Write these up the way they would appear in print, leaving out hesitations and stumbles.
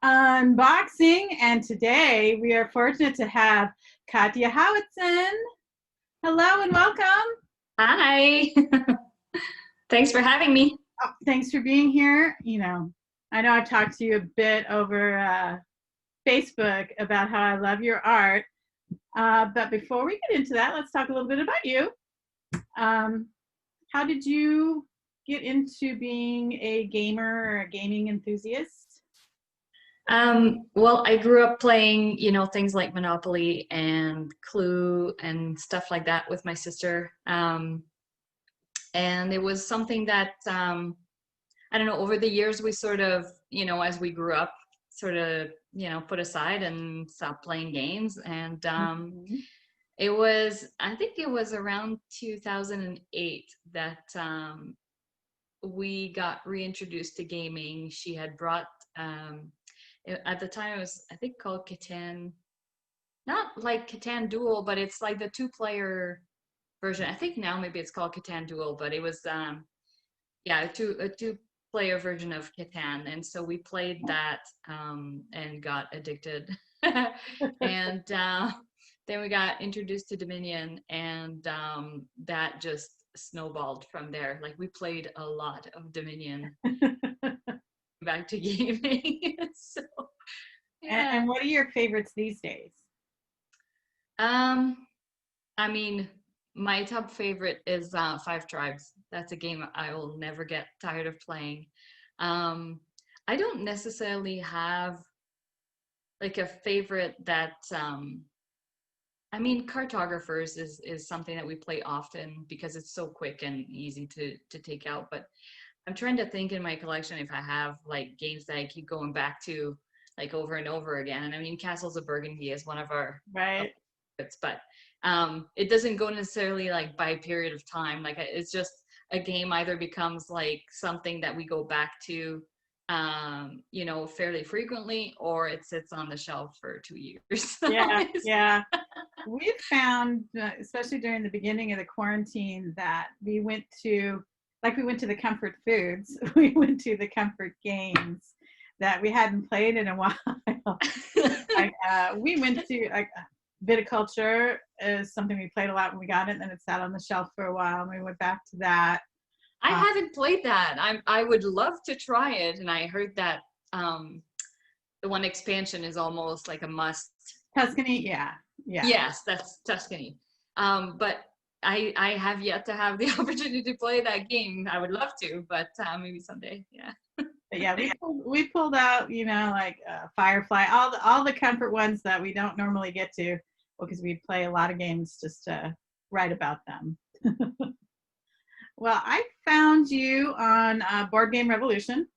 Unboxing, and today we are fortunate to have Katia Howatson. Hello and welcome. Hi. Thanks for having me. Oh, thanks for being here. I know I've talked to you a bit over Facebook about how I love your art. But before we get into that, let's talk a little bit about you. How did you get into being a gamer or a gaming enthusiast? Well, I grew up playing, things like Monopoly and Clue and stuff like that with my sister. And it was something that, I don't know, over the years we sort of, as we grew up, sort of, put aside and stopped playing games. And I think it was around 2008 that we got reintroduced to gaming. She had brought, at the time it was, I think, called Catan, not like Catan Duel, but it's like the 2-player version. I think now maybe it's called Catan Duel, but it was a two-player version of Catan. And so we played that and got addicted. And then we got introduced to Dominion, and that just snowballed from there. Like, we played a lot of Dominion. Back to gaming. So, yeah. And what are your favorites these days? I mean, my top favorite is Five Tribes. That's a game I will never get tired of playing. I don't necessarily have like a favorite that Cartographers is something that we play often because it's so quick and easy to take out. But I'm trying to think in my collection if I have like games that I keep going back to like over and over again. And I mean, Castles of Burgundy is one of our favorites, but it doesn't go necessarily like by period of time. Like, it's just a game either becomes like something that we go back to fairly frequently, or it sits on the shelf for 2 years. Yeah. We've found, especially during the beginning of the quarantine, that we went to the comfort foods, we went to the comfort games that we hadn't played in a while. We went to Viticulture is something we played a lot when we got it, and then it sat on the shelf for a while, and we went back to that. I haven't played that. I would love to try it, and I heard that the one expansion is almost like a must. Tuscany, yeah. Yes, that's Tuscany. But I have yet to have the opportunity to play that game. I would love to, but maybe someday. Yeah. But yeah, we pulled out, Firefly, all the comfort ones that we don't normally get to, because we play a lot of games just to write about them. Well, I found you on Board Game Revolution,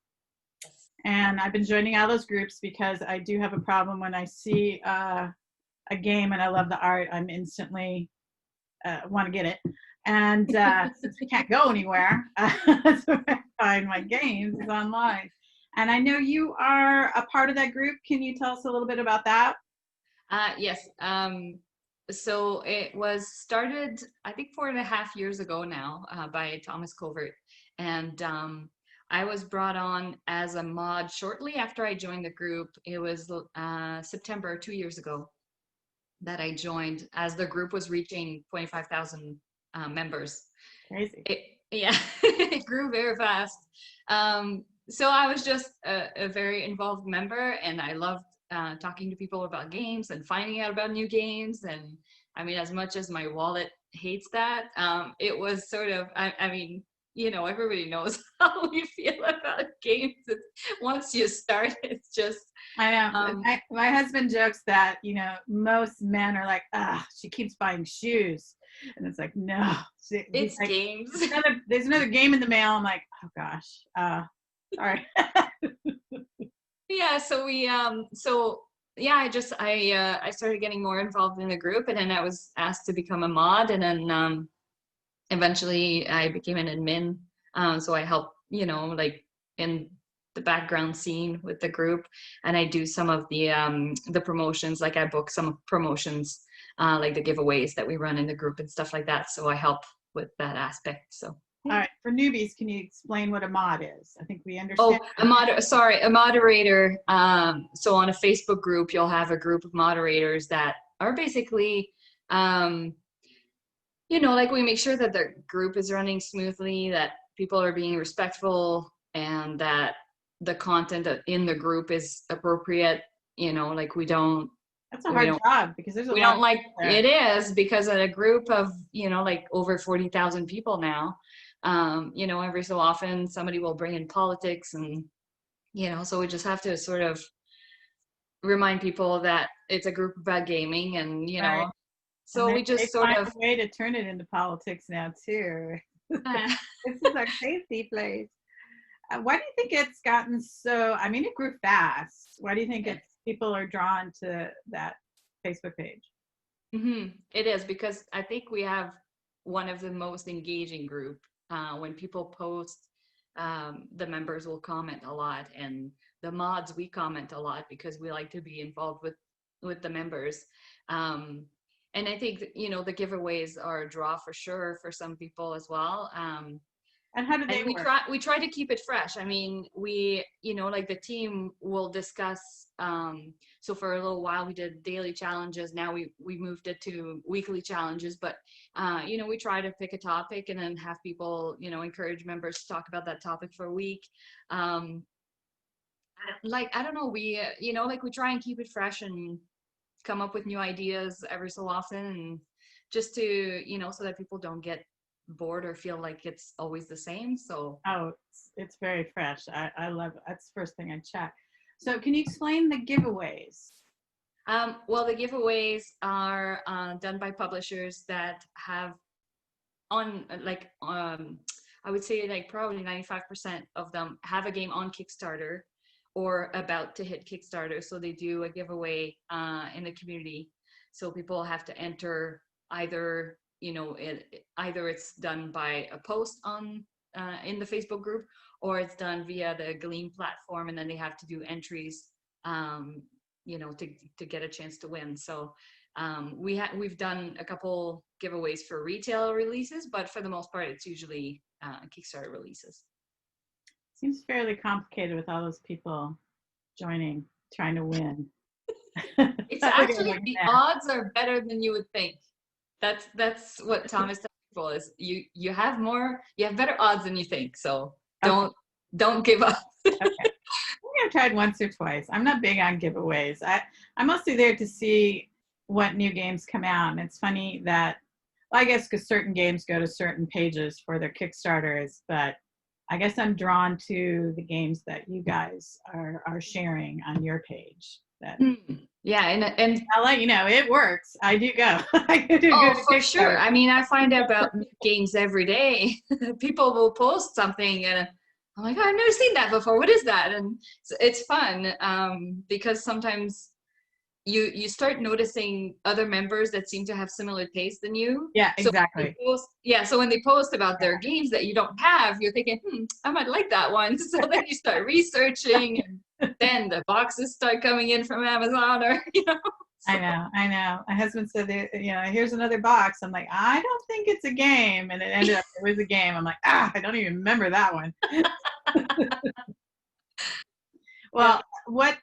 and I've been joining all those groups because I do have a problem when I see a game and I love the art, I'm instantly want to get it. And since we can't go anywhere, that's where I find my games is online. And I know you are a part of that group. Can you tell us a little bit about that? Yes. So it was started, I think, 4.5 years ago now by Thomas Covert. And I was brought on as a mod shortly after I joined the group. It was September 2 years ago that I joined, as the group was reaching 25,000 members. Crazy. It grew very fast. So I was just a very involved member, and I loved talking to people about games and finding out about new games. And I mean, as much as my wallet hates that, it was sort of, everybody knows how we feel about games. Once you start, it's just. I know. My husband jokes that, most men are like, she keeps buying shoes. And it's like, no. It's like, games. There's another game in the mail. I'm like, oh gosh. Sorry. Yeah. So I started getting more involved in the group, and then I was asked to become a mod, and then eventually I became an admin. So I help, in the background scene with the group, and I do some of the promotions. Like, I book some promotions, like the giveaways that we run in the group and stuff like that. So I help with that aspect. So All right, for newbies, can you explain what a mod is? I think we Oh, understand. a moderator. So on a Facebook group, you'll have a group of moderators that are basically, like we make sure that the group is running smoothly, that people are being respectful, and that the content in the group is appropriate. Like That's a hard job because there's a we lot don't of like people there. it is because at a group of like over 40,000 people now, every so often somebody will bring in politics, and so we just have to sort of remind people that it's a group about gaming, and Right. And so we they just sort find of a way to turn it into politics now too. This is our safety place. Why do you think it's gotten so? I mean, it grew fast. Why do you think people are drawn to that Facebook page? It is because I think we have one of the most engaging group. When people post, the members will comment a lot, and the mods, we comment a lot because we like to be involved with the members. And I think the giveaways are a draw for sure for some people as well. And how do they And work? we try to keep it fresh. I mean, we like the team will discuss. So for a little while we did daily challenges. Now we moved it to weekly challenges. But we try to pick a topic and then have people encourage members to talk about that topic for a week. I don't know. We like we try and keep it fresh and come up with new ideas every so often, and just to so that people don't get bored or feel like it's always the same. So it's very fresh. I love it. That's the first thing I check. So can you explain the giveaways? Well, the giveaways are done by publishers that have I would say like probably 95% of them have a game on Kickstarter or about to hit Kickstarter. So they do a giveaway in the community. So people have to enter either either it's done by a post on in the Facebook group, or it's done via the Gleam platform, and then they have to do entries to get a chance to win. So we've done a couple giveaways for retail releases, but for the most part it's usually Kickstarter releases. Seems fairly complicated with all those people joining, trying to win. It's actually the odds are better than you would think. That's what Thomas tells people is you have better odds than you think. So don't give up. Okay. I think I've tried once or twice. I'm not big on giveaways. I'm mostly there to see what new games come out. And it's funny that, well, I guess because certain games go to certain pages for their Kickstarters, but I guess I'm drawn to the games that you guys are sharing on your page. Yeah, and I'll let you know it works. I do go. For sure. I mean, I find out about new games every day. People will post something and I'm like, oh, I've never seen that before. What is that? And it's fun because sometimes you start noticing other members that seem to have similar tastes than you. Yeah, exactly. So when they post about their games that you don't have, you're thinking, I might like that one. So then you start researching, and then the boxes start coming in from Amazon, or I know. My husband said, here's another box. I'm like, I don't think it's a game, and it ended up it was a game. I'm like, I don't even remember that one. Well, what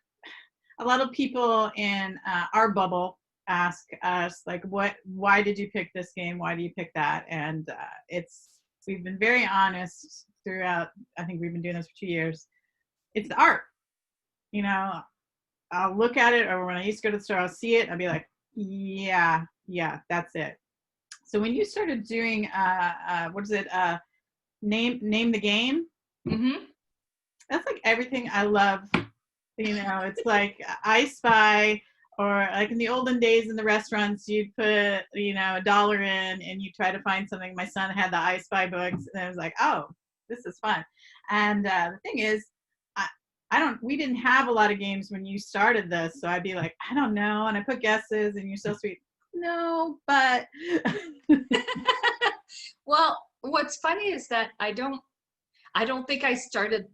a lot of people in our bubble ask us, like, why did you pick this game? Why do you pick that? And we've been very honest throughout. I think we've been doing this for 2 years. It's the art. I'll look at it, or when I used to go to the store, I'll see it. I'll be like, yeah, that's it. So when you started doing, what is it? Name the game. Mm-hmm. That's like everything I love. It's like I Spy, or like in the olden days in the restaurants, you'd put, $1 in and you try to find something. My son had the I Spy books, and I was like, oh, this is fun. And the thing is, we didn't have a lot of games when you started this, so I'd be like, I don't know, and I put guesses, and you're so sweet. No, but well, what's funny is that I don't think I started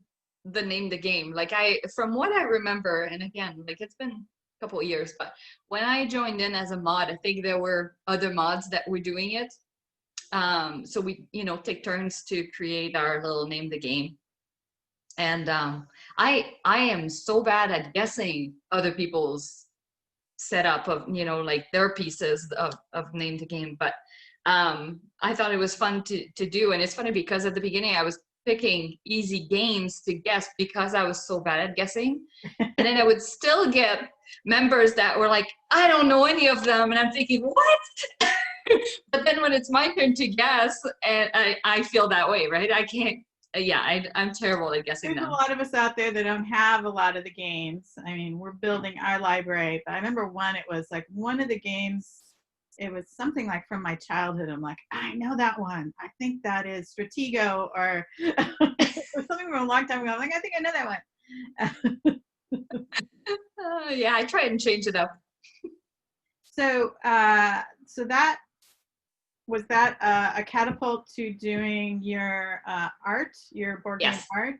the name the game. Like from what I remember, and again, like it's been a couple of years, but when I joined in as a mod, I think there were other mods that were doing it. So we, take turns to create our little name the game. And I am so bad at guessing other people's setup of, like their pieces of name the game. But I thought it was fun to do. And it's funny because at the beginning I was picking easy games to guess because I was so bad at guessing. And then I would still get members that were like, I don't know any of them. And I'm thinking, what? But then when it's my turn to guess, and I feel that way, right? I can't, I'm terrible at guessing There's them. a lot of us out there that don't have a lot of the games. I mean, we're building our library, but I remember it was like one of the games, it was something like from my childhood. I'm like, I know that one. I think that is Stratego or, or something from a long time ago. I'm like, I think I know that one. Yeah, I try and change it up. So that was that a catapult to doing your art, your board game art?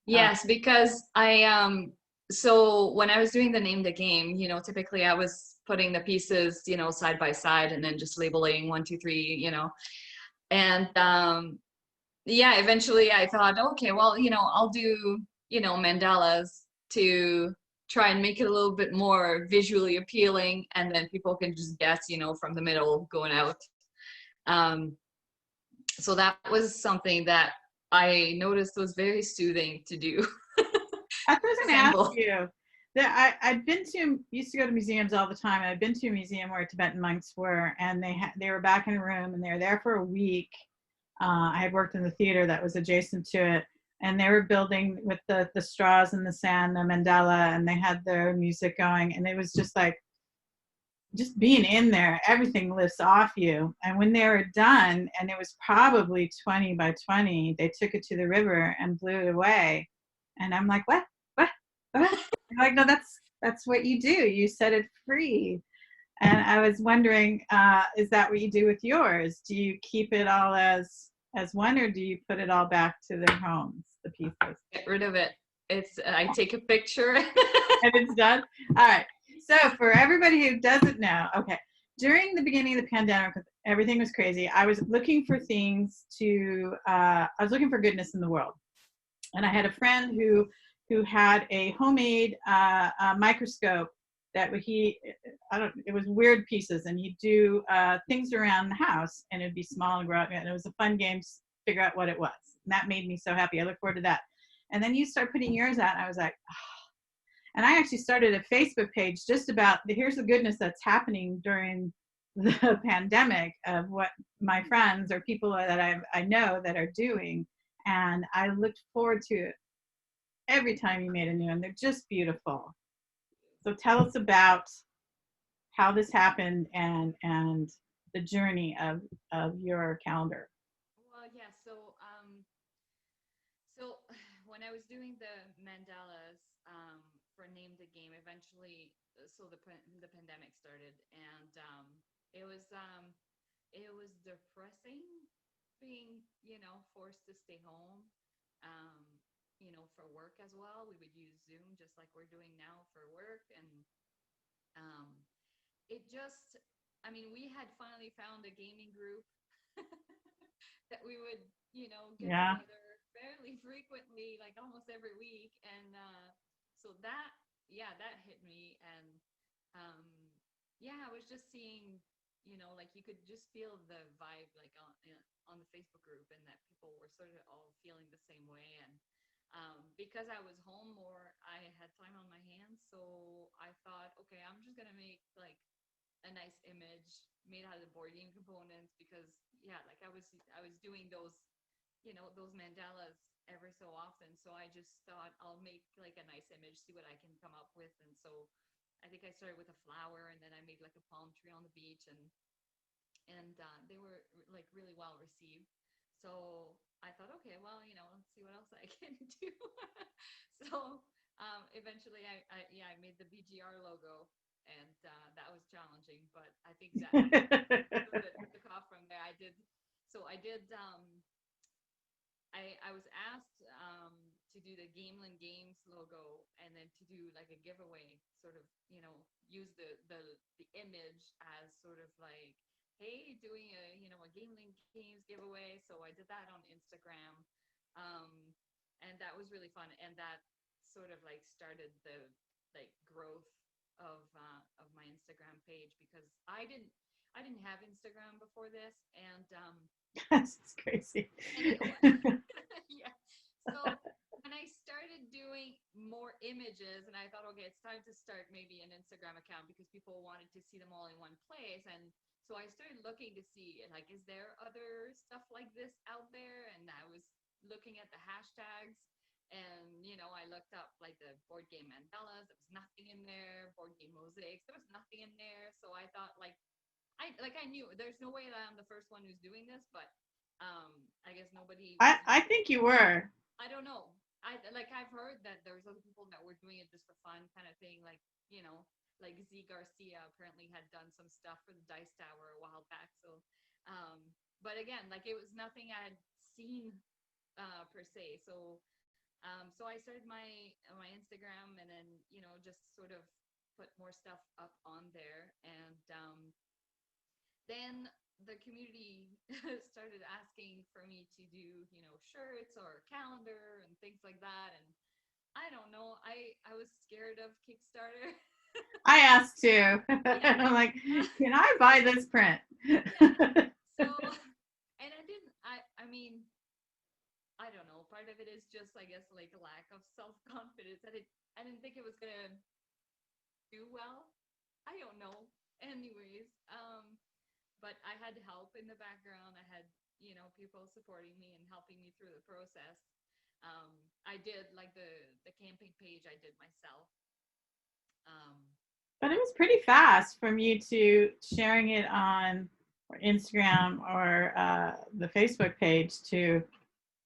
Yes, because so when I was doing the name the game, typically I was putting the pieces, side by side and then just labeling 1, 2, 3, and eventually I thought, okay, well, I'll do, mandalas to try and make it a little bit more visually appealing, and then people can just guess, from the middle going out. So that was something that I noticed was very soothing to do. I was going to ask you that I'd used to go to museums all the time. I'd been to a museum where Tibetan monks were, and they were back in a room, and they were there for a week. I had worked in the theater that was adjacent to it, and they were building with the straws and the sand, the mandala, and they had their music going, and it was just like, just being in there, everything lifts off you. And when they were done, and it was probably 20 by 20, they took it to the river and blew it away. And I'm like, what? They're like, no, that's what you do. You set it free. And I was wondering, is that what you do with yours? Do you keep it all as one, or do you put it all back to their homes, the pieces? Get rid of it. I take a picture. And it's done? All right. So for everybody who doesn't know, okay, during the beginning of the pandemic, everything was crazy. I was looking for things I was looking for goodness in the world. And I had a friend who had a homemade microscope that it was weird pieces, and he'd do things around the house, and it'd be small and grow up, and it was a fun game to figure out what it was. And that made me so happy. I look forward to that. And then you start putting yours out, and I was like, oh. And I actually started a Facebook page just about here's the goodness that's happening during the pandemic of what my friends or people that I know that are doing. And I looked forward to it every time you made a new one. They're just beautiful. So tell us about how this happened and the journey of your calendar. Well, yeah. So when I was doing the mandalas for Name the Game, eventually, so the pandemic started, and it was depressing being forced to stay home. For work as well, we would use Zoom just like we're doing now for work, and it just, I mean, we had finally found a gaming group that we would, get together fairly frequently, like almost every week. And so that hit me. And I was just seeing, like you could just feel the vibe, like on the Facebook group, and that people were sort of all feeling the same way. And because I was home more, I had time on my hands. So I thought, okay, I'm just going to make like a nice image made out of the board game components, because like I was doing those those mandalas every so often. So I just thought I'll make like a nice image, see what I can come up with. And so I think I started with a flower, and then I made like a palm tree on the beach, and they were like really well received. So I thought, okay, well, let's see what else I can do. So eventually I made the BGR logo, and that was challenging, but I think that took off from there. I did I was asked to do the Gameland Games logo, and then to do like a giveaway, sort of, use the image as sort of like hey, doing a Game Link Games giveaway. So I did that on Instagram. Um, and that was really fun. And that sort of like started the like growth of my Instagram page, because I didn't have Instagram before this. And That's crazy. yeah. So when I started doing more images, and I thought, okay, it's time to start maybe an Instagram account, because people wanted to see them all in one place. And so I started looking to see, like, is there other stuff like this out there? And I was looking at the hashtags, and I looked up like the board game mandalas. There was nothing in there. Board game mosaics. There was nothing in there. So I thought, I knew there's no way that I'm the first one who's doing this, but I guess nobody was. I think you were. I don't know. I've heard that there's other people that were doing it just for fun, kind of thing. Like Z Garcia apparently had done some stuff for the Dice Tower a while back. So, but again, like, it was nothing I had seen per se. So, so I started my Instagram, and then just sort of put more stuff up on there, and then the community started asking for me to do, shirts or calendar and things like that. And I don't know, I was scared of Kickstarter. I asked too. And I'm like, can I buy this print? So, and I mean, I don't know. Part of it is just, I guess, like a lack of self-confidence. I didn't think it was gonna do well. I don't know. Anyways, but I had help in the background. I had, people supporting me and helping me through the process. I did like the camping page I did myself. But it was pretty fast from you to sharing it on Instagram or the Facebook page to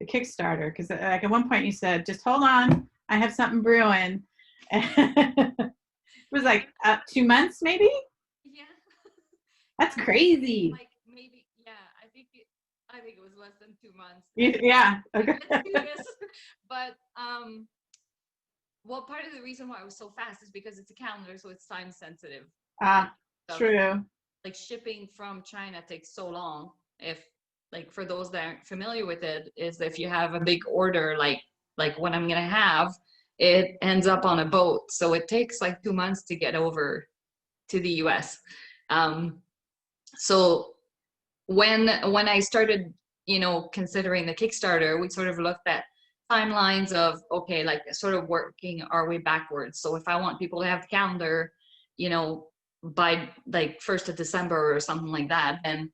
the Kickstarter. Because like at one point you said, just hold on, I have something brewing. It was like 2 months maybe? Yeah. That's crazy. Like maybe, yeah, I think it was less than 2 months. Yeah. Okay. Let's do this. But well, part of the reason why it was so fast is because it's a calendar, so it's time sensitive. True. Like, shipping from China takes so long. If, like, for those that aren't familiar with it, is if you have a big order, like what I'm gonna have, it ends up on a boat, so it takes like 2 months to get over to the US. So when I started, considering the Kickstarter, we sort of looked at timelines of, okay, like, sort of working our way backwards. So if I want people to have the calendar, by like 1st of December or something like that, then,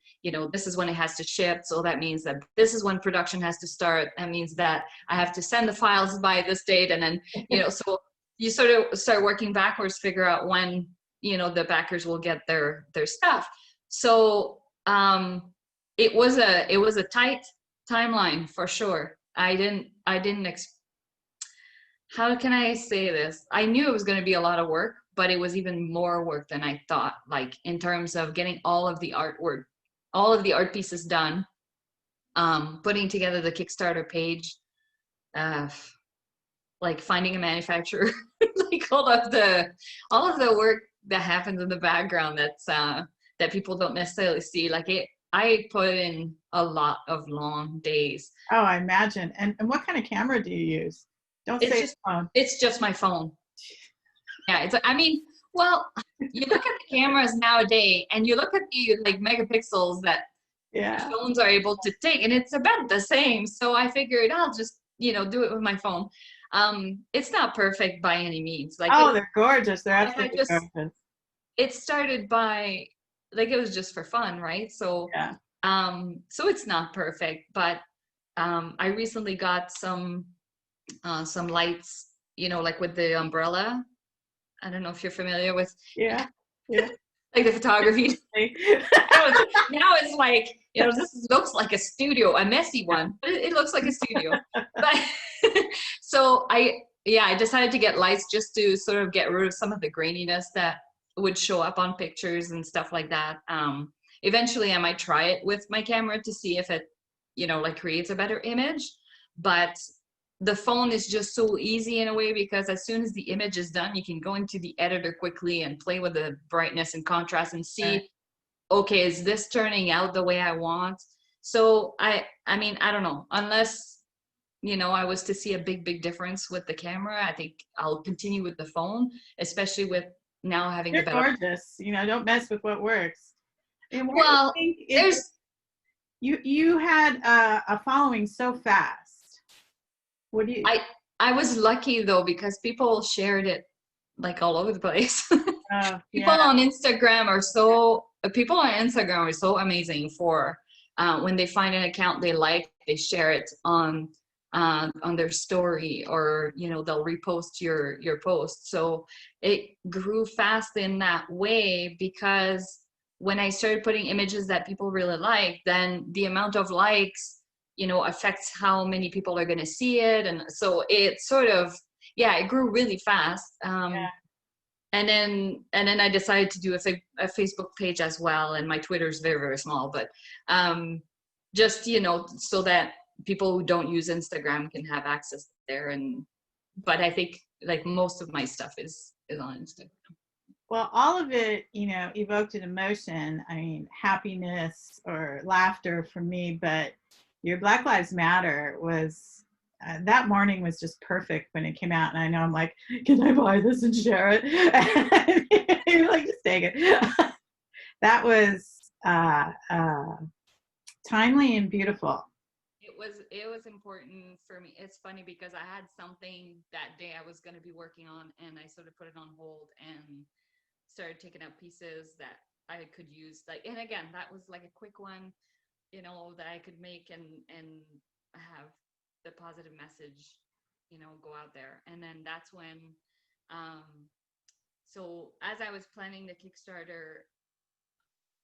this is when it has to ship. So that means that this is when production has to start. That means that I have to send the files by this date. And then, so you sort of start working backwards, figure out when, the backers will get their stuff. So it was a tight timeline for sure. How can I say this? I knew it was going to be a lot of work, but it was even more work than I thought, like, in terms of getting all of the artwork, all of the art pieces done, putting together the Kickstarter page, like finding a manufacturer, like all of the work that happens in the background that people don't necessarily see. Like, I put in a lot of long days. Oh, I imagine. And what kind of camera do you use? It's just my phone. Yeah, well, you look at the cameras nowadays, and you look at the like megapixels that phones are able to take, and it's about the same. So I figured I'll just do it with my phone. It's not perfect by any means. Like, they're gorgeous. They're absolutely gorgeous. It started by, like, it was just for fun, right? So so it's not perfect, but I recently got some lights, like with the umbrella. I don't know if you're familiar with. Yeah. Like the photography. Now it's like, this looks like a studio, a messy one, but it looks like a studio. But so I decided to get lights just to sort of get rid of some of the graininess that would show up on pictures and stuff like that. Eventually I might try it with my camera to see if it, like, creates a better image. But the phone is just so easy in a way, because as soon as the image is done, you can go into the editor quickly and play with the brightness and contrast and see okay, is this turning out the way I want? So I mean, I don't know, unless, you know, I was to see a big difference with the camera, I think I'll continue with the phone, especially with now having the You're better. gorgeous. You know, don't mess with what works. And where do you Well, think there's, you had a following so fast? What do you? I was lucky though, because people shared it like all over the place. Yeah. People on Instagram are so amazing for when they find an account they like, they share it on their story, or you know, they'll repost your post. So it grew fast in that way, because when I started putting images that people really like, then the amount of likes, you know, affects how many people are going to see it. And so it sort of, yeah, it grew really fast. And then I decided to do a Facebook page as well. And my Twitter is very small, but just, you know, so that people who don't use Instagram can have access there. But I think like most of my stuff is on Instagram. Well, all of it, you know, evoked an emotion. I mean, happiness or laughter for me. But your Black Lives Matter was that morning was just perfect when it came out. And I know I'm like, can I buy this and share it? And you're like, just take it. That was timely and beautiful. It was important for me. It's funny because I had something that day I was going to be working on, and I sort of put it on hold and started taking out pieces that I could use. Like, and again, that was like a quick one, you know, that I could make and have the positive message, you know, go out there. And then that's when, so as I was planning the Kickstarter,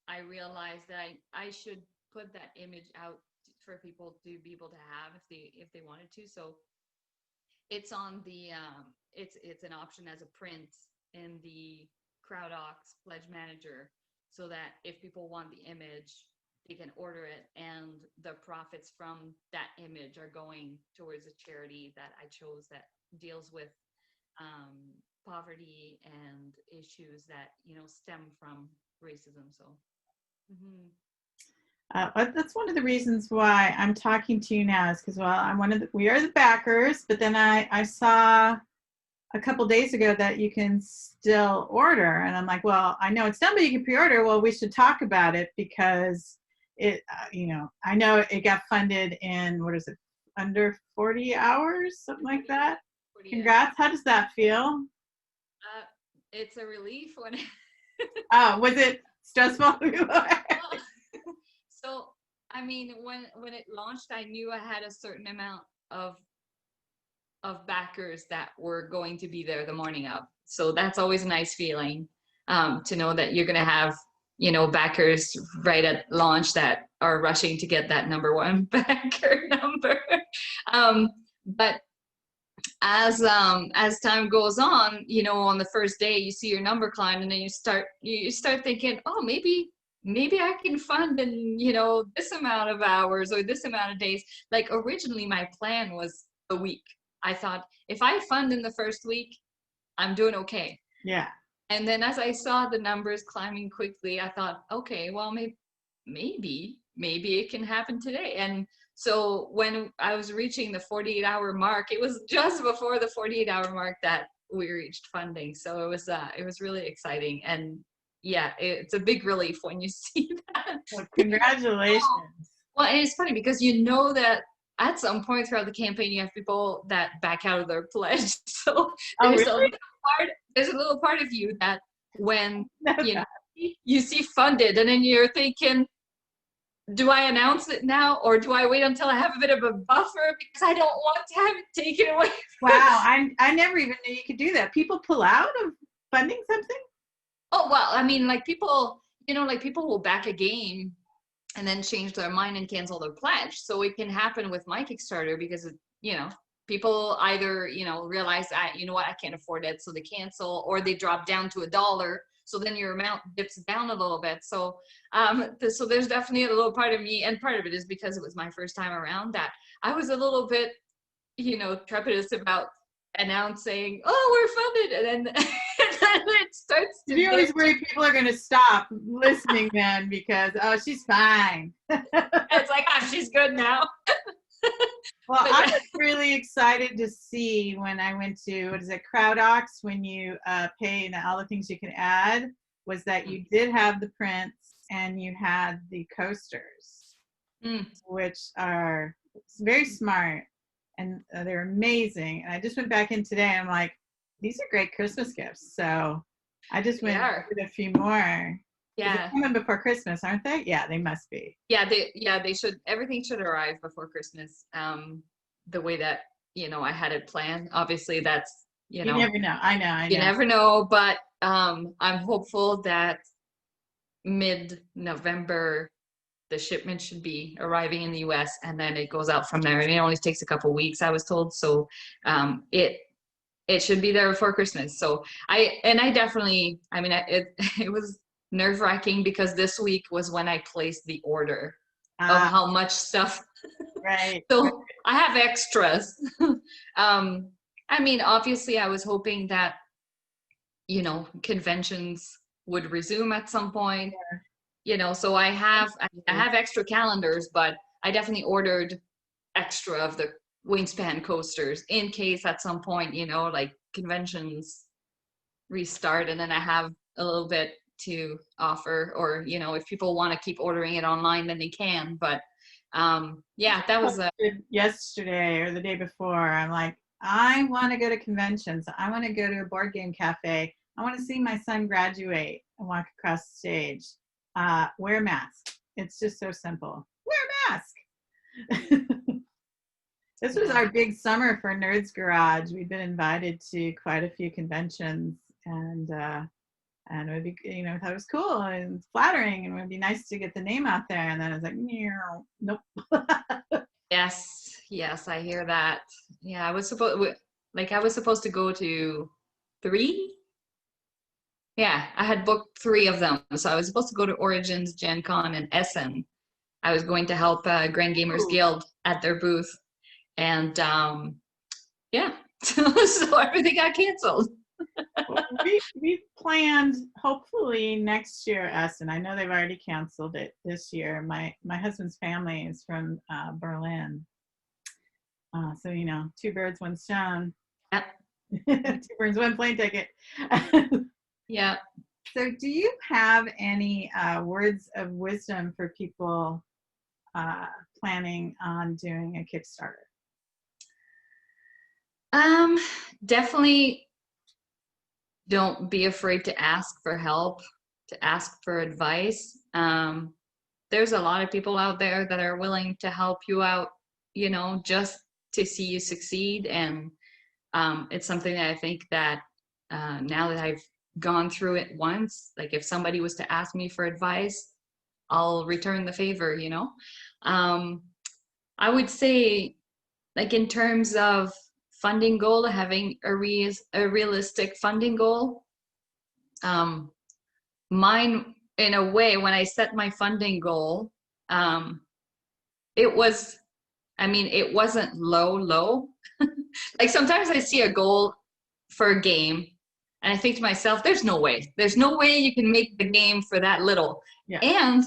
I realized that I should put that image out for people to be able to have if they wanted to. So it's on the it's an option as a print in the CrowdOx Pledge Manager, so that if people want the image, they can order it, and the profits from that image are going towards a charity that I chose that deals with poverty and issues that, you know, stem from racism. So that's one of the reasons why I'm talking to you now, is because, well, I'm we are the backers, but then I saw a couple days ago that you can still order, and I'm like, well, I know it's done, but you can pre-order. Well, we should talk about it, because it, you know, I know it got funded in, what is it, under 40 hours, something like that. Congrats. How does that feel? It's a relief when Oh, was it stressful? So, I mean, when it launched, I knew I had a certain amount of backers that were going to be there the morning of. So that's always a nice feeling, to know that you're going to have, you know, backers right at launch that are rushing to get that #1 backer number. But as time goes on, you know, on the first day you see your number climb, and then you start thinking, oh, maybe I can fund in, you know, this amount of hours or this amount of days. Like, originally my plan was a week. I thought, if I fund in the first week, I'm doing okay. Yeah. And then as I saw the numbers climbing quickly, I thought, okay, well, maybe it can happen today. And so when I was reaching the 48-hour mark, it was just before the 48-hour mark that we reached funding. So it was really exciting. And yeah, it's a big relief when you see that. Well, congratulations. Well, and it's funny because you know that at some point throughout the campaign, you have people that back out of their pledge. So there's a little part of you that when you see funded, and then you're thinking, do I announce it now, or do I wait until I have a bit of a buffer, because I don't want to have it taken away? Wow, I never even knew you could do that. People pull out of funding something? Oh, well, I mean, like, people, you know, like, people will back a game and then change their mind and cancel their pledge. So it can happen with my Kickstarter, because, you know, people either, you know, realize that, you know what, I can't afford it, so they cancel, or they drop down to $1. So then your amount dips down a little bit. So, so there's definitely a little part of me, and part of it is because it was my first time around, that I was a little bit, you know, trepidatious about announcing, oh, we're funded, and then it starts to You always worry people are going to stop listening then because, oh, she's fine. It's like, oh, she's good now. Well, I was really excited to see when I went to, what is it, CrowdOx, when you pay and all the things you can add, was that you did have the prints and you had the coasters, which are very smart, and they're amazing. And I just went back in today, and I'm like, these are great Christmas gifts. So I just went with a few more. Yeah. They're coming before Christmas, aren't they? Yeah, they must be. Yeah, they should. Everything should arrive before Christmas. The way that, I had it planned. Obviously, that's, You never know. I know. You never know, but I'm hopeful that mid-November the shipment should be arriving in the US, and then it goes out from there. And it only takes a couple weeks, I was told. So it should be there before Christmas. So it was nerve-wracking because this week was when I placed the order of how much stuff. Right. So I have extras. Obviously I was hoping that, conventions would resume at some point. So I have extra calendars, but I definitely ordered extra of the wingspan coasters in case at some point, like conventions restart, and then I have a little bit to offer, or if people want to keep ordering it online, then they can. But that was yesterday or the day before. I'm like, I want to go to conventions. I want to go to a board game cafe. I want to see my son graduate and walk across the stage. Wear a mask. It's just so simple. Wear a mask. This was our big summer for Nerdz Garage. We'd been invited to quite a few conventions, and it would be, thought it was cool and flattering, and it would be nice to get the name out there. And then I was like, nope. Yes, I hear that. Yeah, I was supposed to go to 3. Yeah, I had booked 3 of them. So I was supposed to go to Origins, Gen Con, and Essen. I was going to help Grand Gamers Guild at their booth. And so everything got canceled. Well, we planned hopefully next year Essen. I know they've already canceled it this year. My husband's family is from Berlin. So, 2 birds, 1 stone. Yep. 2 birds, 1 plane ticket. Yeah. So do you have any words of wisdom for people planning on doing a Kickstarter? Definitely don't be afraid to ask for help, to ask for advice. There's a lot of people out there that are willing to help you out, just to see you succeed. And it's something that I think that now that I've gone through it once, like if somebody was to ask me for advice, I'll return the favor. I would say, like, in terms of funding goal, having a realistic funding goal. Mine, in a way, when I set my funding goal, it wasn't low. Like sometimes I see a goal for a game and I think to myself, there's no way you can make the game for that little. Yeah. And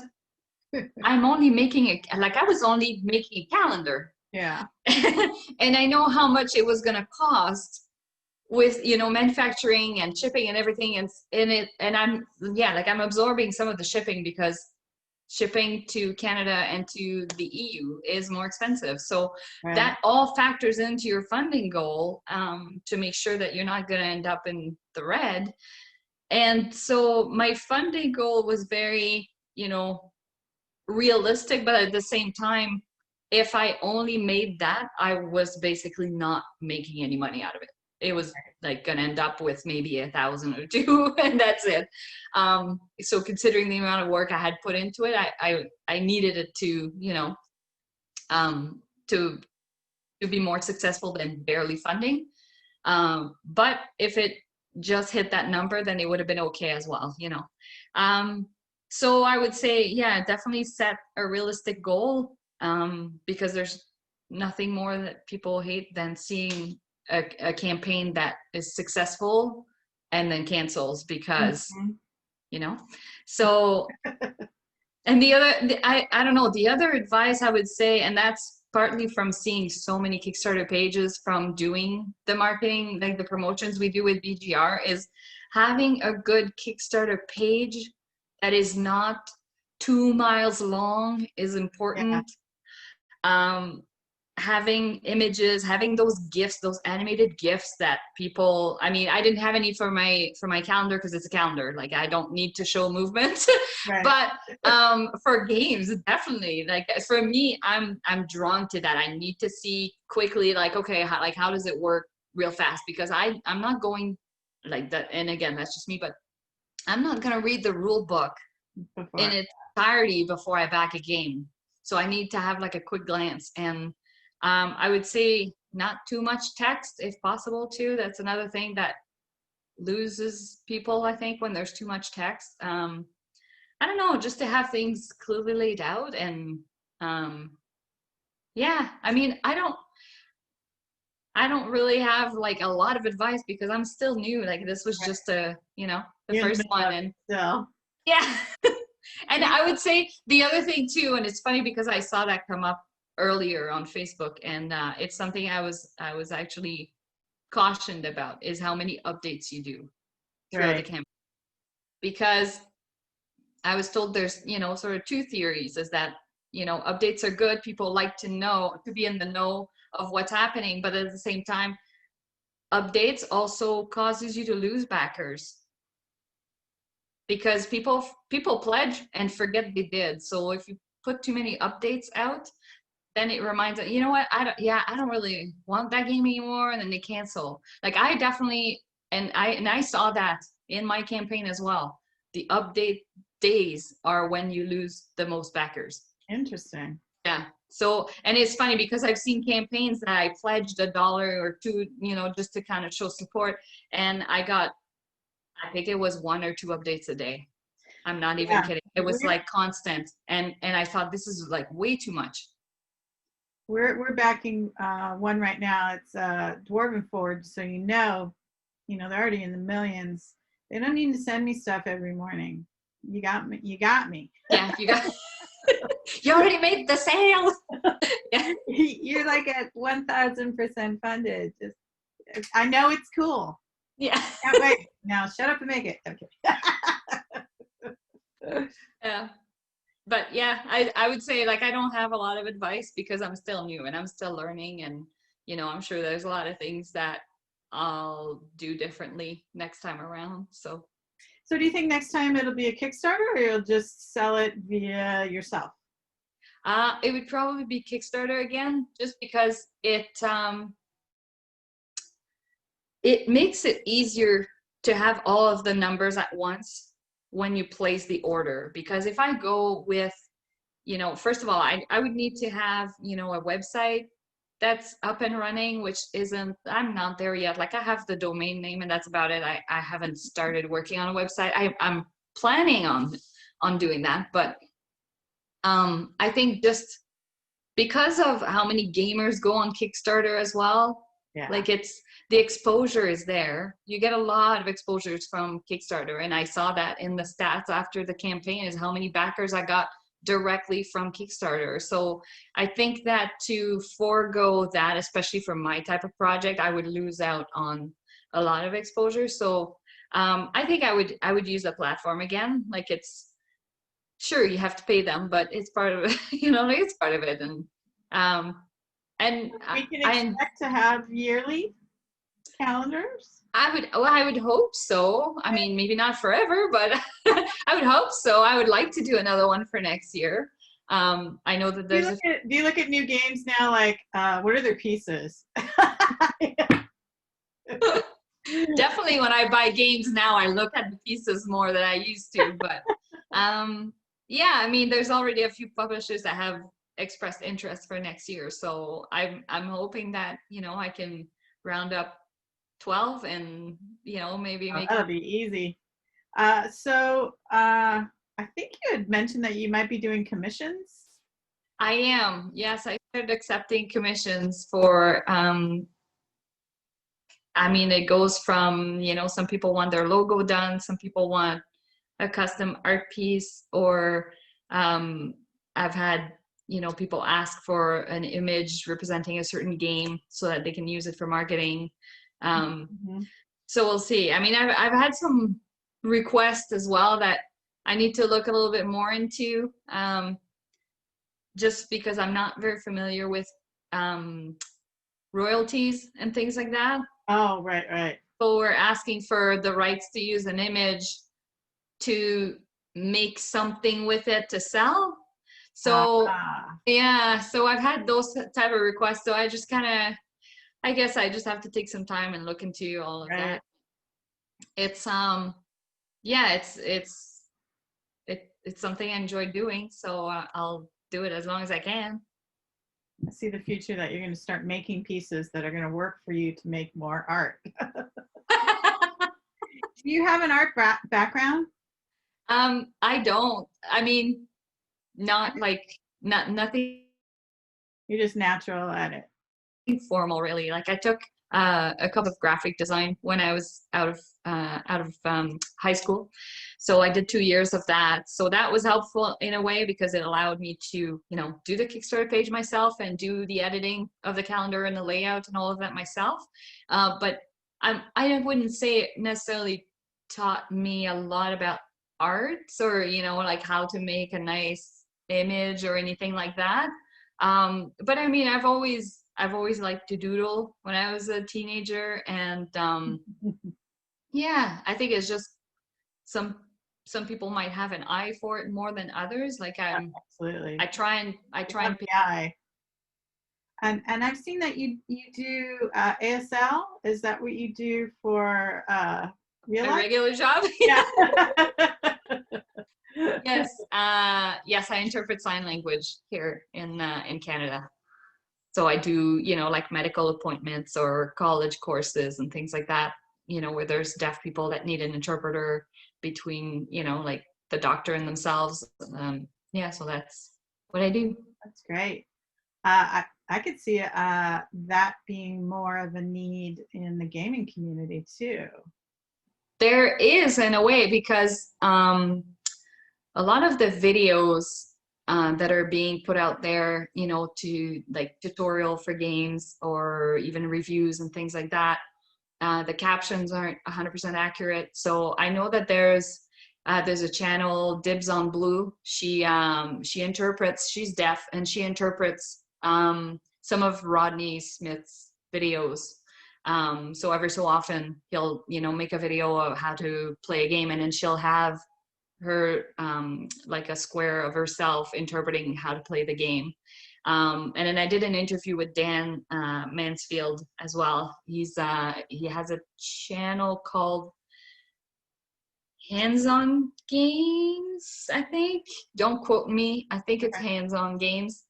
I'm only making it, like I was only making a calendar. Yeah. And I know how much it was going to cost with, manufacturing and shipping and everything. And I'm absorbing some of the shipping because shipping to Canada and to the EU is more expensive. So that all factors into your funding goal, to make sure that you're not going to end up in the red. And so my funding goal was very, realistic, but at the same time, if I only made that, I was basically not making any money out of it. It was like going to end up with maybe 1,000 or 2, and that's it. So considering the amount of work I had put into it, I needed it to, to be more successful than barely funding. But if it just hit that number, then it would have been okay as well, So I would say, definitely set a realistic goal, because there's nothing more that people hate than seeing a campaign that is successful and then cancels because, Mhm. you know, so, and I don't know, the other advice I would say, and that's partly from seeing so many Kickstarter pages from doing the marketing, like the promotions we do with BGR, is having a good Kickstarter page that is not 2 miles long is Yeah. important. Having images, having those GIFs, those animated GIFs that people, I mean, I didn't have any for my calendar because it's a calendar. Like I don't need to show movement, Right. but for games, definitely. Like for me, I'm drawn to that. I need to see quickly, like, okay, how does it work real fast? Because I'm not going like that. And again, that's just me, but I'm not gonna read the rule book Before. in its entirety before I back a game. So I need to have like a quick glance. And I would say not too much text if possible too. That's another thing that loses people, I think, when there's too much text. I don't know, just to have things clearly laid out. And yeah, I mean, I don't really have like a lot of advice because I'm still new. Like this was just the You're in the first middle one. of it And still. yeah. And I would say the other thing too, and it's funny because I saw that come up earlier on Facebook, and it's something I was actually cautioned about, is how many updates you do throughout the Right. campaign. Because I was told there's, sort of two theories, is that, updates are good. People like to be in the know of what's happening, but at the same time, updates also causes you to lose backers. Because people pledge and forget they did. So if you put too many updates out, then it reminds them, you know what, I don't really want that game anymore, and then they cancel. Like I definitely, and I saw that in my campaign as well. The update days are when you lose the most backers. Interesting. Yeah. So, and it's funny because I've seen campaigns that I pledged $1 or $2, just to kind of show support, and I think it was 1 or 2 updates a day. I'm not even kidding. It was like constant. And I thought, this is like way too much. We're backing one right now. It's Dwarven Forge, so they're already in the millions. They don't need to send me stuff every morning. You got me. You got me. Yeah, you already made the sale. Yeah. You're like at 1,000% funded. I know it's cool. Yeah. Can't wait. Now shut up and make it. Okay. Yeah. But yeah, I would say, like, I don't have a lot of advice because I'm still new and I'm still learning, and I'm sure there's a lot of things that I'll do differently next time around. So do you think next time it'll be a Kickstarter, or you'll just sell it via yourself? It would probably be Kickstarter again, just because it makes it easier to have all of the numbers at once when you place the order. Because if I go with, first of all, I would need to have, a website that's up and running, which I'm not there yet. Like I have the domain name and that's about it. I haven't started working on a website. I'm planning on doing that. But I think just because of how many gamers go on Kickstarter as well, like the exposure is there. You get a lot of exposures from Kickstarter. And I saw that in the stats after the campaign, is how many backers I got directly from Kickstarter. So I think that to forego that, especially for my type of project, I would lose out on a lot of exposure. So I think I would use the platform again. Like it's, sure, you have to pay them, but it's part of it, it's part of it. And we can expect to have yearly calendars. I would hope so. I mean, maybe not forever, but I would hope so. I would like to do another one for next year. I know that there's. Do you look at new games now? Like, what are their pieces? Definitely, when I buy games now, I look at the pieces more than I used to. But yeah, I mean, there's already a few publishers that have expressed interest for next year. So I'm hoping that I can round up 12 and maybe make that'll be easy. I think you had mentioned that you might be doing commissions. I am. Yes, I started accepting commissions for I mean, it goes from, you know, some people want their logo done, some people want a custom art piece, or I've had, you know, people ask for an image representing a certain game so that they can use it for marketing. So we'll see. I mean, I've had some requests as well that I need to look a little bit more into, just because I'm not very familiar with royalties and things like that. Oh, right. So we're asking for the rights to use an image to make something with it to sell. So yeah, so I've had those type of requests. So I just kind of, I guess I just have to take some time and look into all of that. It's yeah, it's something I enjoy doing, so I'll do it as long as I can. I see the future that you're going to start making pieces that are going to work for you to make more art. Do you have an art background? I don't. I mean, not like nothing. You're just natural at it. Formal, really. Like I took a couple of graphic design when I was out of high school. So I did 2 years of that. So that was helpful in a way because it allowed me to, you know, do the Kickstarter page myself and do the editing of the calendar and the layout and all of that myself. But I wouldn't say it necessarily taught me a lot about arts or, you know, like how to make a nice image or anything like that. But I mean, I've always liked to doodle when I was a teenager, and yeah, I think it's just some people might have an eye for it more than others. Like absolutely. I try and the eye. And I've seen that you do ASL. Is that what you do for real life? A regular job? Yeah. Yes. Yes, I interpret sign language here in Canada. So I do, you know, like medical appointments or college courses and things like that, you know, where there's deaf people that need an interpreter between, you know, like the doctor and themselves. Yeah, so that's what I do. That's great. I could see that being more of a need in the gaming community too. There is, in a way, because a lot of the videos that are being put out there, you know, to like tutorial for games or even reviews and things like that, the captions aren't 100% accurate. So I know that there's a channel, Dibs on Blue. She interprets. She's deaf, and she interprets some of Rodney Smith's videos. So every so often he'll, you know, make a video of how to play a game, and then she'll have her like a square of herself interpreting how to play the game. And then I did an interview with Dan Mansfield as well. He has a channel called Hands On Games, I think. Don't quote me. I think it's Hands On Games.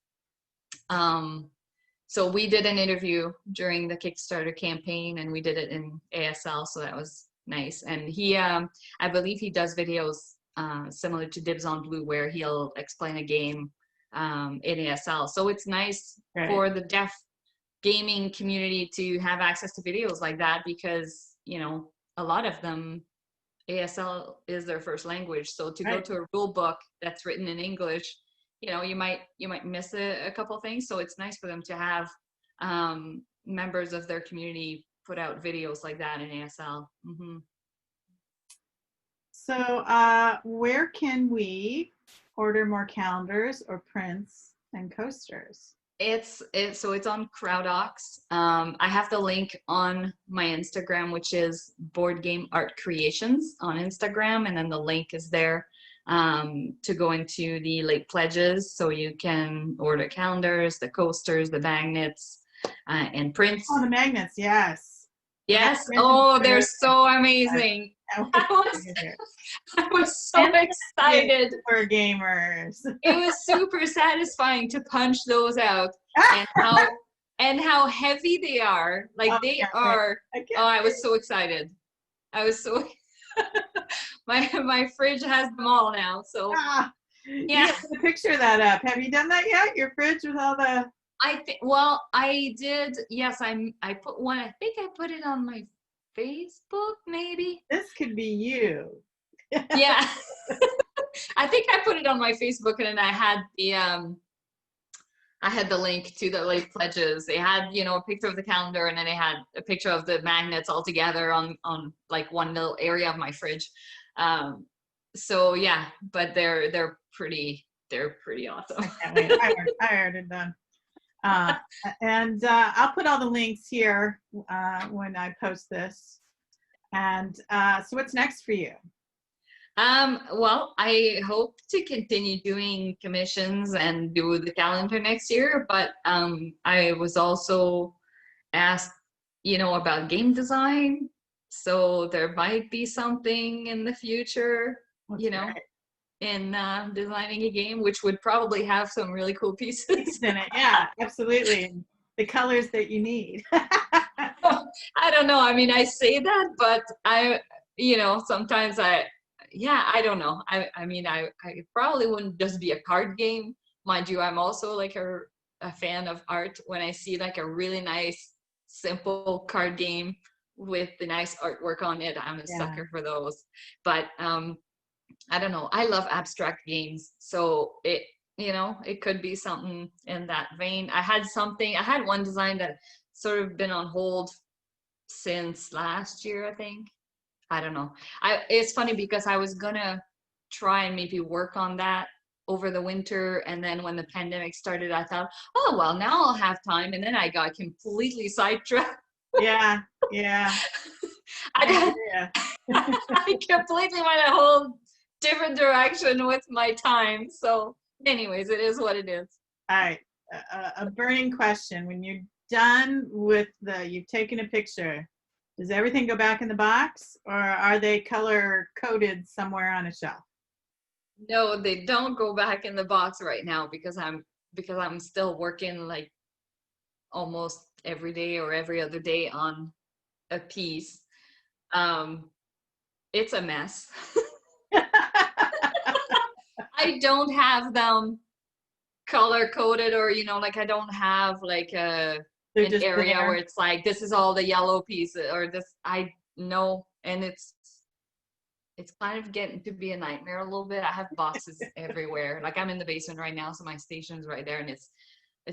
So we did an interview during the Kickstarter campaign, and we did it in ASL, so that was nice. And he, I believe he does videos similar to Dibs on Blue, where he'll explain a game in ASL. So it's nice for the deaf gaming community to have access to videos like that, because, you know, a lot of them, ASL is their first language. So to go to a rule book that's written in English, you know, you might miss a couple things. So it's nice for them to have members of their community put out videos like that in ASL. Mm-hmm. So where can we order more calendars or prints and coasters? It's on Crowdox. I have the link on my Instagram, which is Board Game Art Creations on Instagram, and then the link is there to go into the late pledges, so you can order calendars, the coasters, the magnets, and prints. Oh, the magnets, yes. Yes. Oh, they're so amazing. I was so excited. For gamers. It was super satisfying to punch those out, and how heavy they are. Like they are. I was so excited. I was so my fridge has them all now. So yeah. You picture that up. Have you done that yet? Your fridge with all the I did. Yes, I put one. I think I put it on my Facebook, maybe. This could be you. Yeah. I think I put it on my Facebook, and then I had the link to the like pledges. They had, a picture of the calendar, and then they had a picture of the magnets all together on like one little area of my fridge. So yeah, but they're pretty awesome. I can't wait. I already done. And I'll put all the links here when I post this. And so what's next for you? Well, I hope to continue doing commissions and do the calendar next year, but I was also asked, about game design. So there might be something in the future, That's right. in designing a game, which would probably have some really cool pieces in it. Yeah, absolutely. The colors that you need. I don't know. I mean, I say that, but sometimes I don't know. I mean, I probably wouldn't just be a card game. Mind you, I'm also like a fan of art. When I see like a really nice, simple card game with the nice artwork on it, I'm a sucker for those. But I don't know. I love abstract games. So it could be something in that vein. I had one design that sort of been on hold since last year, I think. I don't know. It's funny because I was gonna try and maybe work on that over the winter, and then when the pandemic started, I thought, oh well, now I'll have time, and then I got completely sidetracked. Yeah. I completely went a whole different direction with my time. So, anyways, it is what it is. All right. A burning question: when you're done with you've taken a picture, does everything go back in the box, or are they color coded somewhere on a shelf? No, they don't go back in the box right now because I'm still working like almost every day or every other day on a piece. It's a mess. I don't have them color coded, or like I don't have like an area where it's like this is all the yellow pieces or this. I know, and it's kind of getting to be a nightmare a little bit. I have boxes everywhere. Like I'm in the basement right now, so my station's right there, and it's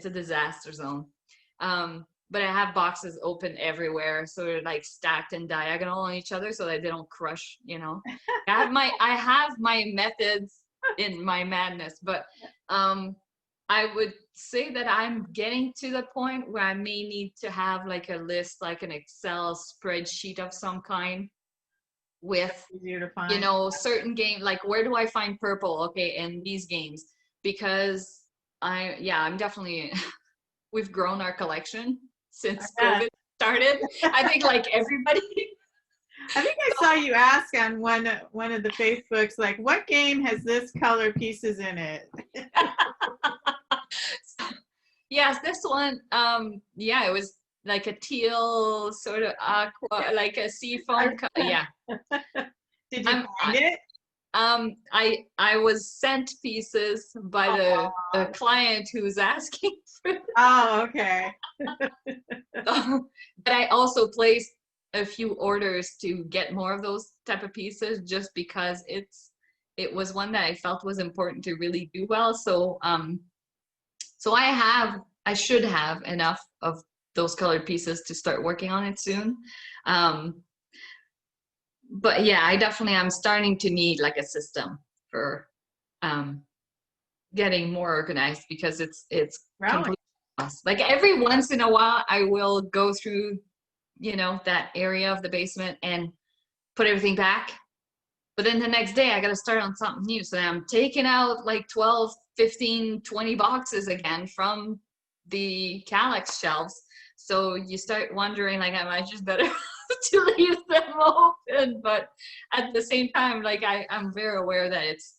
a disaster zone. But I have boxes open everywhere, so they're like stacked and diagonal on each other so that they don't crush. I have my methods in my madness, but I would say that I'm getting to the point where I may need to have like a list, like an Excel spreadsheet of some kind with, certain game, like where do I find purple? Okay, in these games, because I'm definitely, we've grown our collection since COVID started. I think like everybody. I think I saw you ask on one of the Facebooks, like, what game has this color pieces in it? Yes, this one, it was like a teal sort of aqua, like a seafoam color. Yeah. Did you find it? I was sent pieces by the client who's asking for them. Oh, okay. But I also placed a few orders to get more of those type of pieces just because it was one that I felt was important to really do well. So I should have enough of those colored pieces to start working on it soon. But yeah, I'm starting to need like a system for getting more organized because it's completely lost. Like every once in a while I will go through, that area of the basement and put everything back. But then the next day I got to start on something new. So I'm taking out like 12, 15, 20 boxes again from the Calyx shelves. So you start wondering, like, am I just better to leave them open? But at the same time, like, I'm very aware that it's,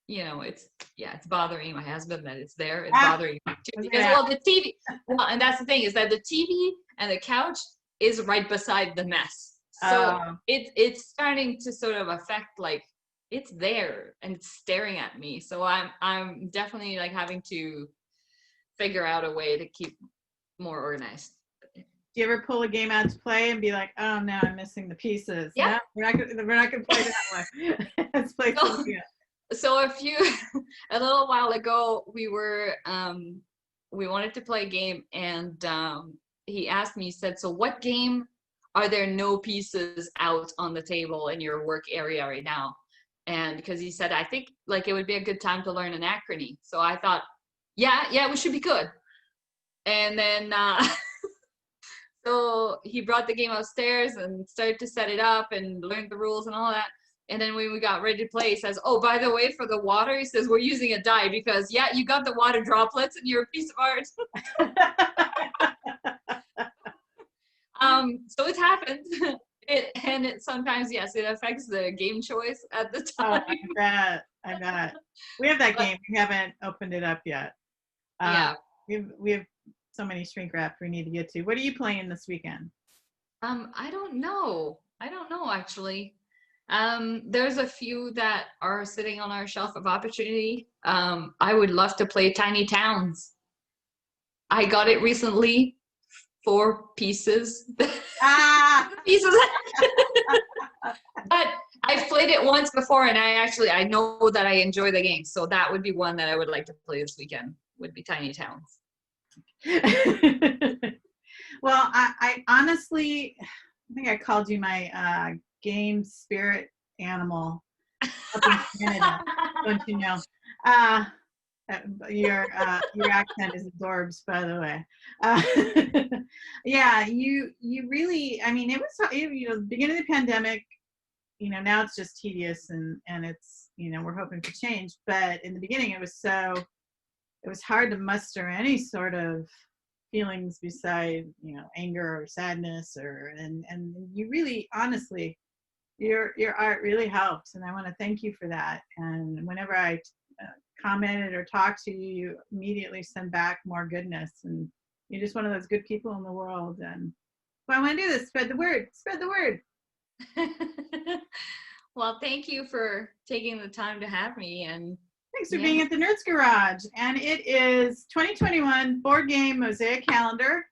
it's bothering my husband that it's there. It's bothering me too. Because, the TV, and that's the thing, is that the TV and the couch is right beside the mess. So it's starting to sort of affect, like, it's there and it's staring at me. So I'm definitely like having to figure out a way to keep more organized. Do you ever pull a game out to play and be like, oh no, I'm missing the pieces? Yeah. No, we're not gonna play that one. Let's play something else. So a little while ago, we wanted to play a game, and he asked me, he said, so what game are there no pieces out on the table in your work area right now? And because he said, I think like it would be a good time to learn anachrony. So I thought, yeah, we should be good. And then so he brought the game upstairs and started to set it up and learned the rules and all that. And then when we got ready to play, he says, oh, by the way, for the water, he says, we're using a die because, yeah, you got the water droplets in your piece of art. So it happened. Sometimes, yes, it affects the game choice at the time. Oh, I bet. We have that game. We haven't opened it up yet. Yeah. We have so many shrink wrap we need to get to. What are you playing this weekend? I don't know actually. There's a few that are sitting on our shelf of opportunity. I would love to play Tiny Towns. I got it recently, 4 pieces. Pieces. But I've played it once before, and I know that I enjoy the game. So that would be one that I would like to play this weekend, would be Tiny Towns. Well, I honestly, I think I called you my game spirit animal up in Canada. Don't you know? Your accent is adorbs, by the way. Yeah, you really. I mean, it was the beginning of the pandemic. Now it's just tedious and it's we're hoping for change. But in the beginning, it was hard to muster any sort of feelings beside anger or sadness and you really honestly your art really helped, and I want to thank you for that. And whenever I commented or talked to you, you immediately send back more goodness, and you're just one of those good people in the world. And I want to do this. Spread the word. Well, thank you for taking the time to have me, and thanks for being at the Nerdz Garage. And it is 2021 board game Mosaic calendar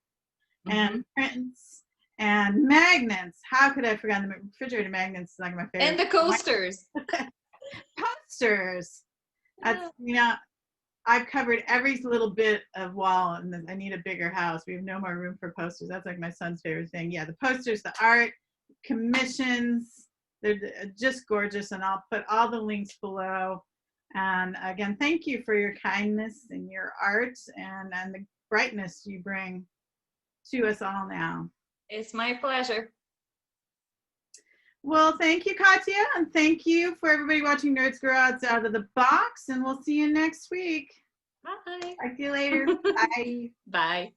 and prints and magnets. How could I have forgotten the refrigerator magnets? Is like my favorite. And the coasters. Posters. That's I've covered every little bit of wall, and I need a bigger house. We have no more room for posters. That's like my son's favorite thing. Yeah, the posters, the art, commissions, they're just gorgeous, and I'll put all the links below. And again, thank you for your kindness and your art and the brightness you bring to us all now. It's my pleasure. Well, thank you, Katia, and thank you for everybody watching Nerdz Garage Out of the Box, and we'll see you next week. Bye. Talk to you later. Bye. Bye.